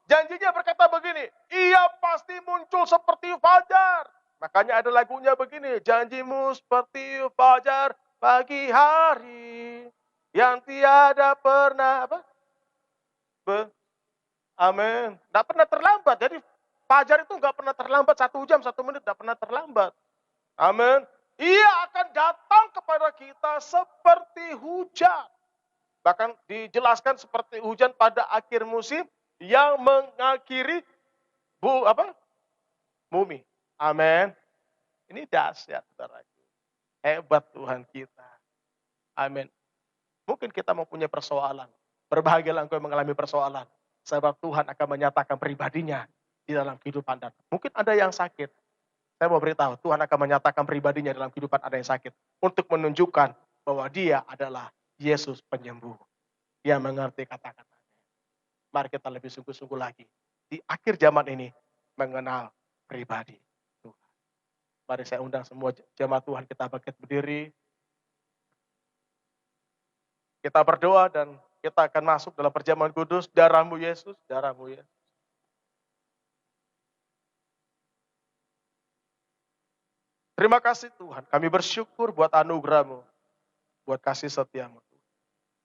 janjinya berkata begini, Ia pasti muncul seperti fajar. Makanya ada lagunya begini, janjimu seperti fajar pagi hari, yang tiada pernah amin. Tidak pernah terlambat. Jadi fajar itu nggak pernah terlambat, 1 jam, 1 menit, tidak pernah terlambat. Amin. Ia akan datang kepada kita seperti hujan. Bahkan dijelaskan seperti hujan pada akhir musim yang mengakhiri bumi. Amin. Ini dahsyat, saudara. Hebat Tuhan kita. Amin. Mungkin kita mempunyai persoalan. Berbahagialah engkau yang mengalami persoalan. Sebab Tuhan akan menyatakan pribadinya di dalam kehidupan Anda. Mungkin ada yang sakit. Saya mau beritahu, Tuhan akan menyatakan pribadinya dalam kehidupan ada yang sakit. Untuk menunjukkan bahwa dia adalah Yesus penyembuh. Dia mengerti kata-katanya. Mari kita lebih sungguh-sungguh lagi. Di akhir zaman ini, mengenal pribadi Tuhan. Mari saya undang semua jemaat Tuhan, kita bangkit berdiri. Kita berdoa dan kita akan masuk dalam perjamuan kudus. Darah-Mu Yesus, darah-Mu Yesus. Terima kasih Tuhan, kami bersyukur buat anugerah-Mu, buat kasih setia-Mu.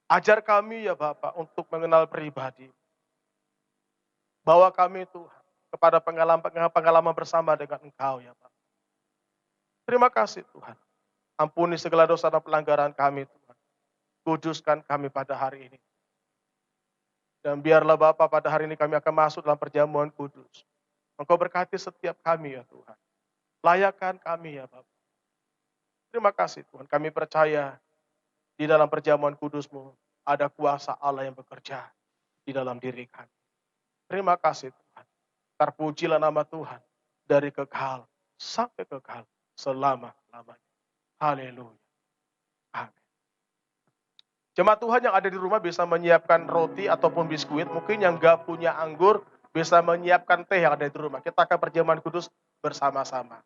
Ajar kami ya Bapak untuk mengenal pribadi. Bawa kami Tuhan kepada pengalaman bersama dengan Engkau ya Bapak. Terima kasih Tuhan. Ampuni segala dosa dan pelanggaran kami Tuhan. Kuduskan kami pada hari ini. Dan biarlah Bapak pada hari ini kami akan masuk dalam perjamuan kudus. Engkau berkati setiap kami ya Tuhan. Layakan kami ya Bapak. Terima kasih Tuhan. Kami percaya di dalam perjamuan kudus-Mu ada kuasa Allah yang bekerja di dalam diri kami. Terima kasih Tuhan. Terpujilah nama Tuhan dari kekal sampai kekal selama-lamanya. Haleluya. Amin. Jemaat Tuhan yang ada di rumah bisa menyiapkan roti ataupun biskuit. Mungkin yang nggak punya anggur bisa menyiapkan teh yang ada di rumah. Kita akan perjamuan kudus bersama-sama.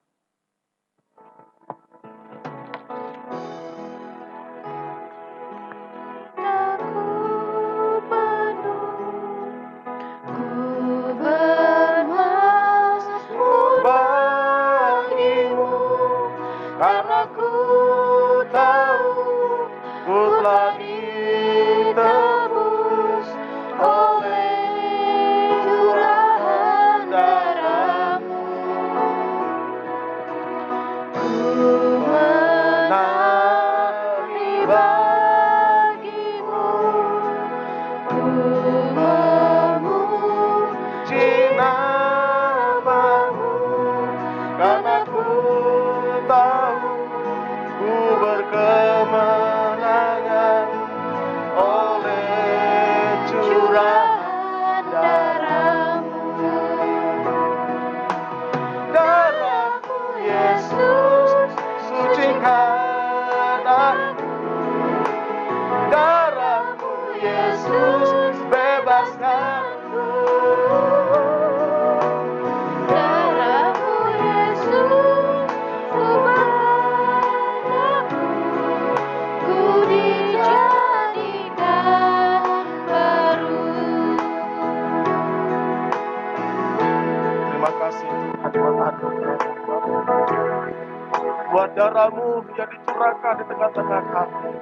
Buat darah-Mu yang dicurahkan di tengah-tengah kami.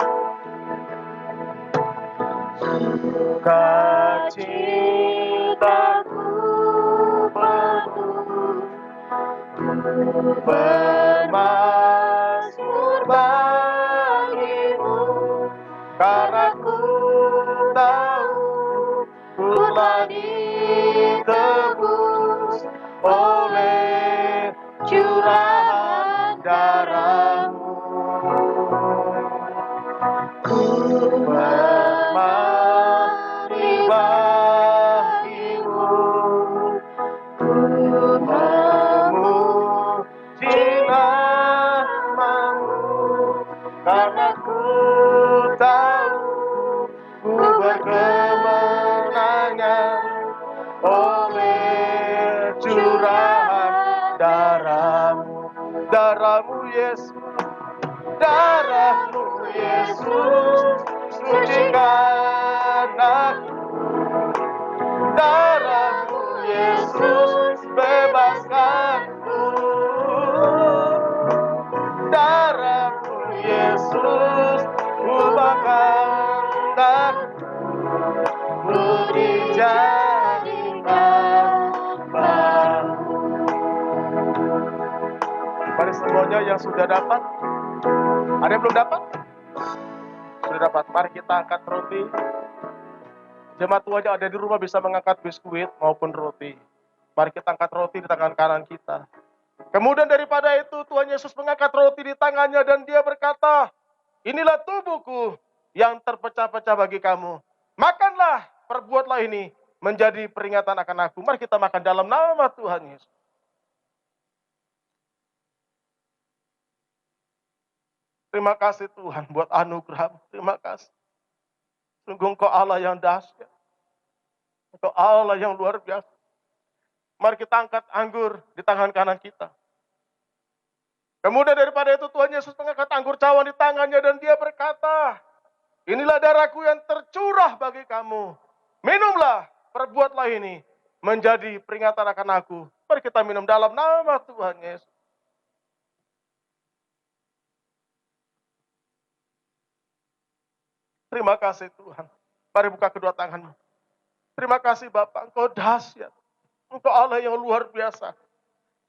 Sukacitaku penuh, bermazmur bagi-Mu, karena ku tahu ku telah ditebus oleh curahan darah-Mu. Ku bermari bagi-Mu, ku memuji nama-Mu, karena ku tahu ku berkemenangan oleh curahan darah-Mu. Darah-Mu Yesus, darah-Mu Yesus, sucikan aku. Darah-Mu Yesus, bebaskanku. Darah-Mu Yesus, ubahkan aku dijadikan baru. Mari semuanya yang sudah dapat. Ada yang belum dapat? Sudah dapat. Mari kita angkat roti. Jemaat Tuhan yang ada di rumah bisa mengangkat biskuit maupun roti. Mari kita angkat roti di tangan kanan kita. Kemudian daripada itu Tuhan Yesus mengangkat roti di tangannya dan dia berkata, inilah tubuhku yang terpecah-pecah bagi kamu. Makanlah, perbuatlah ini menjadi peringatan akan aku. Mari kita makan dalam nama Tuhan Yesus. Terima kasih Tuhan buat anugerah. Terima kasih. Sungguh Engkau Allah yang dahsyat. Engkau Allah yang luar biasa. Mari kita angkat anggur di tangan kanan kita. Kemudian daripada itu Tuhan Yesus mengangkat anggur cawan di tangannya dan dia berkata, inilah darahku yang tercurah bagi kamu. Minumlah, perbuatlah ini menjadi peringatan akan aku. Mari kita minum dalam nama Tuhan Yesus. Terima kasih Tuhan. Mari buka kedua tanganmu. Terima kasih Bapak, Engkau dahsyat. Engkau Allah yang luar biasa.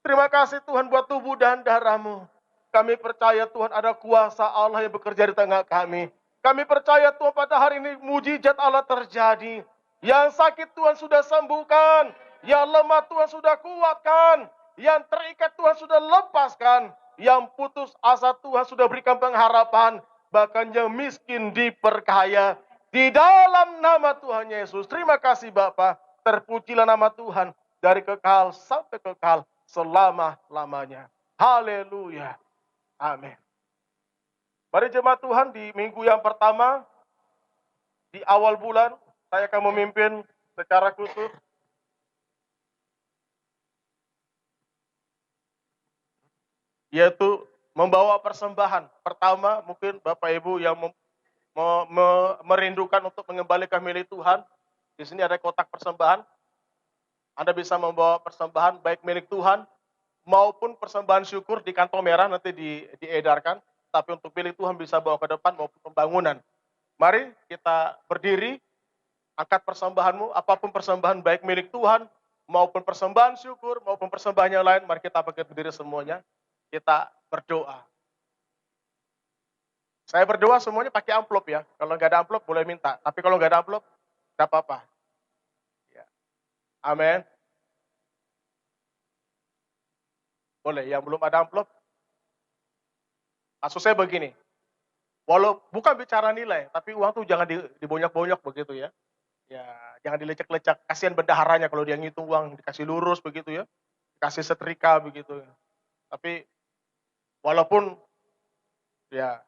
Terima kasih Tuhan buat tubuh dan darahmu. Kami percaya Tuhan ada kuasa Allah yang bekerja di tengah kami. Kami percaya Tuhan pada hari ini mujizat Allah terjadi. Yang sakit Tuhan sudah sembuhkan. Yang lemah Tuhan sudah kuatkan. Yang terikat Tuhan sudah lepaskan. Yang putus asa Tuhan sudah berikan pengharapan. Bahkan yang miskin diperkaya. Di dalam nama Tuhan Yesus. Terima kasih Bapa. Terpujilah nama Tuhan. Dari kekal sampai kekal. Selama-lamanya. Haleluya. Amin. Mari jemaat Tuhan di minggu yang pertama, di awal bulan, saya akan memimpin secara khusus. Yaitu membawa persembahan. Pertama, mungkin Bapak Ibu yang merindukan untuk mengembalikan milik Tuhan. Di sini ada kotak persembahan. Anda bisa membawa persembahan baik milik Tuhan maupun persembahan syukur di kantong merah nanti diedarkan. Tapi untuk milik Tuhan bisa bawa ke depan maupun pembangunan. Mari kita berdiri, angkat persembahanmu, apapun persembahan baik milik Tuhan maupun persembahan syukur maupun persembahan yang lain. Mari kita pakai berdiri semuanya. Kita berdoa. Saya berdoa semuanya pakai amplop ya. Kalau nggak ada amplop boleh minta. Tapi kalau nggak ada amplop, nggak apa-apa. Amin. Boleh, yang belum ada amplop. Maksud saya begini, walau bukan bicara nilai, tapi uang tuh jangan dibonyok-bonyok begitu ya. Ya, jangan dilecek-lecek. Kasihan bendaharanya kalau dia ngitung uang, dikasih lurus begitu ya. Dikasih setrika begitu ya. Tapi walaupun ya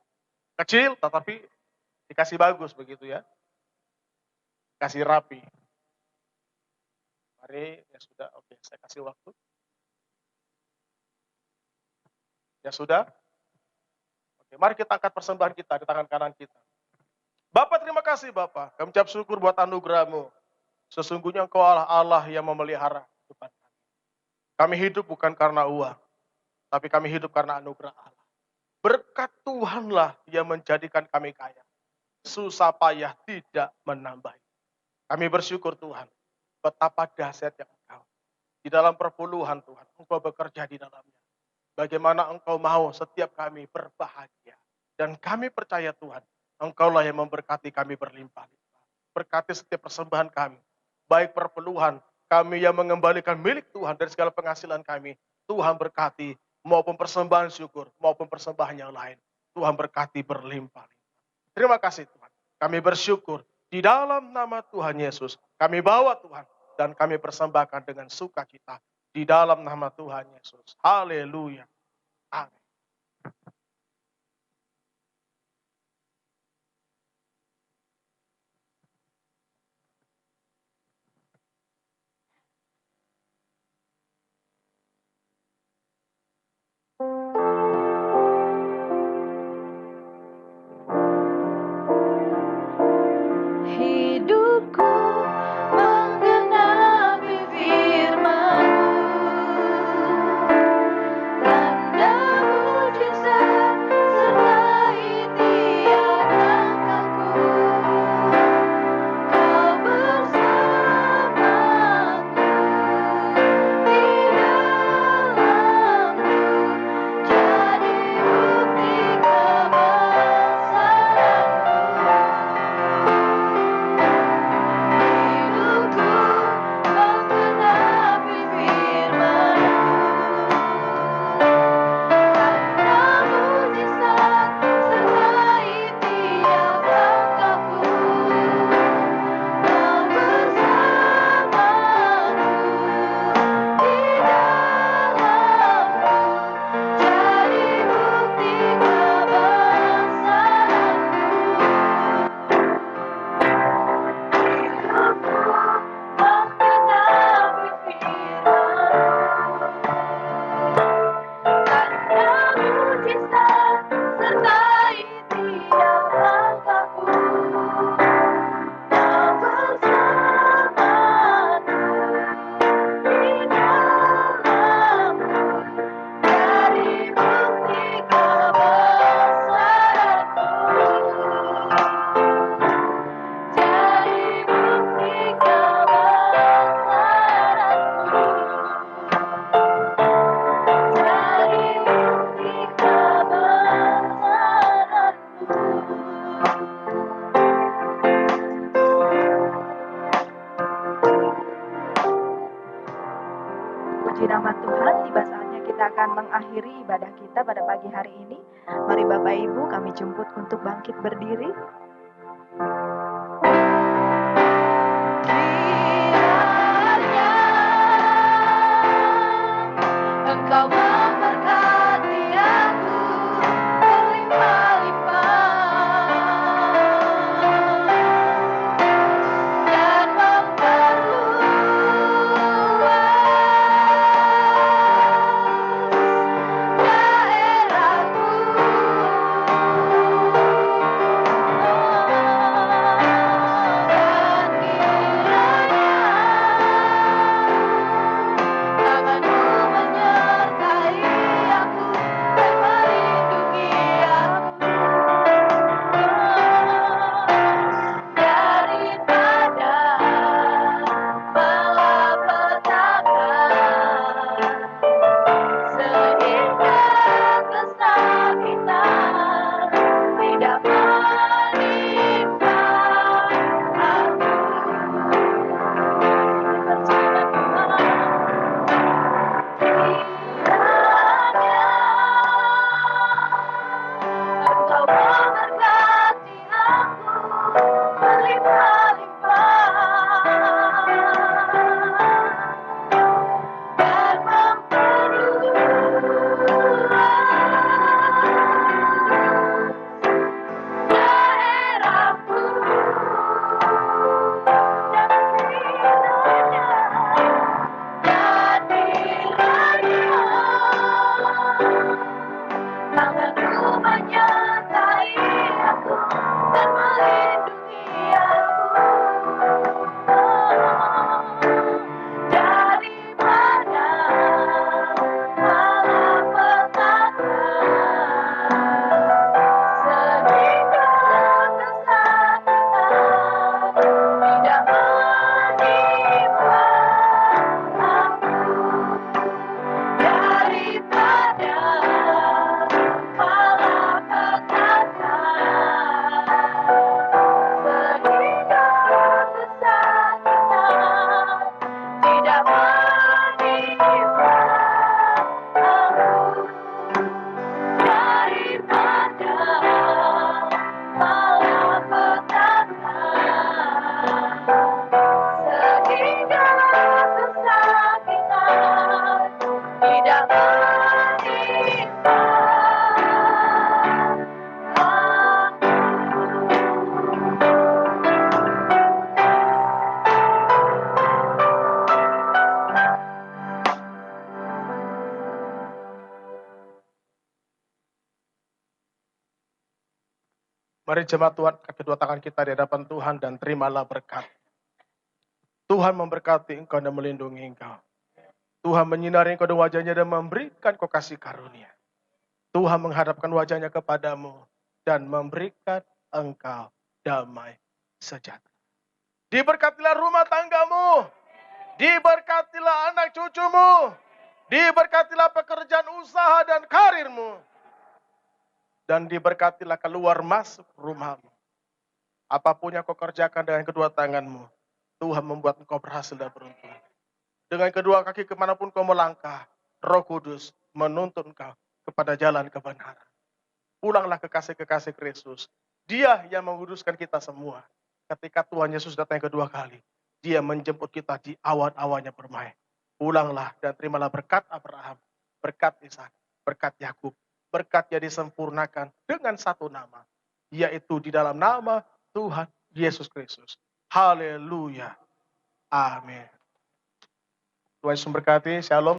kecil, tetapi dikasih bagus begitu ya. Kasih rapi. Mari, ya sudah, oke, saya kasih waktu. Ya sudah. Oke, mari kita angkat persembahan kita di tangan kanan kita. Bapak, terima kasih Bapak. Kami ucap syukur buat anugerah-Mu. Sesungguhnya Engkau Allah yang memelihara kehidupan kami. Kami hidup bukan karena uang, tapi kami hidup karena anugerah Allah. Berkat Tuhanlah yang menjadikan kami kaya. Susah payah tidak menambahi. Kami bersyukur Tuhan. Betapa dahsyatnya Engkau. Di dalam perpuluhan Tuhan, Engkau bekerja di dalamnya. Bagaimana Engkau mau setiap kami berbahagia. Dan kami percaya Tuhan, Engkaulah yang memberkati kami berlimpah-limpah. Berkati setiap persembahan kami. Baik perpuluhan, kami yang mengembalikan milik Tuhan dari segala penghasilan kami. Tuhan berkati, maupun persembahan syukur, maupun persembahan yang lain. Tuhan berkati berlimpah-limpah. Terima kasih Tuhan. Kami bersyukur. Di dalam nama Tuhan Yesus, kami bawa Tuhan. Dan kami persembahkan dengan sukacita di dalam nama Tuhan Yesus. Haleluya. Amin. Hidupku menggenapi firman-Mu, tanda mujizat sertai tiap langkahku. Kau bersamaku di dalamku, jadi bukti kebesaran-Mu. Puji nama Tuhan, tiba saatnya kita akan mengakhiri ibadah kita pada pagi hari ini. Mari Bapak Ibu kami jemput untuk bangkit berdiri. Kiranya Engkau memberkati aku berlimpah-limpah dan memperluas daerahku. Dan kiranya tanganmu menyertai aku dan melindungi aku daripada malapetaka, sehingga kesakitan tidak menimpa aku. Engkau memberkati aku berlimpah-limpah dan memperluas daerahku. Dan kiranya tanganmu menyertai aku dan melindungi aku daripada malapetaka, sehingga kesakitan tidak menimpa aku. Daripada malapetaka, sehingga kesakitan tidak menimpa aku. Daripada malapetaka, sehingga kesakitan tidak menimpa Mari jemaat Tuhan, kedua tangan kita di hadapan Tuhan dan terimalah berkat. Tuhan memberkati engkau dan melindungi engkau. Tuhan menyinari engkau dengan wajahnya dan memberikan kau kasih karunia. Tuhan menghadapkan wajahnya kepadamu dan memberikan engkau damai sejahtera. Diberkatilah rumah tanggamu. Diberkatilah anak cucumu. Diberkatilah pekerjaan usaha dan karirmu. Dan diberkatilah keluar masuk rumahmu. Apapun yang kau kerjakan dengan kedua tanganmu, Tuhan membuat engkau berhasil dan beruntung. Dengan kedua kaki kemanapun kau melangkah, Roh Kudus menuntun engkau kepada jalan kebenaran. Pulanglah kekasih-kekasih Kristus. Dia yang menguduskan kita semua. Ketika Tuhan Yesus datang yang kedua kali, Dia menjemput kita di awan-awannya bermain. Pulanglah dan terimalah berkat Abraham, berkat Ishak, berkat Yakub. Berkat yang disempurnakan dengan satu nama, yaitu di dalam nama Tuhan Yesus Kristus. Haleluya. Amin. Tuhan Yesus memberkati. Shalom.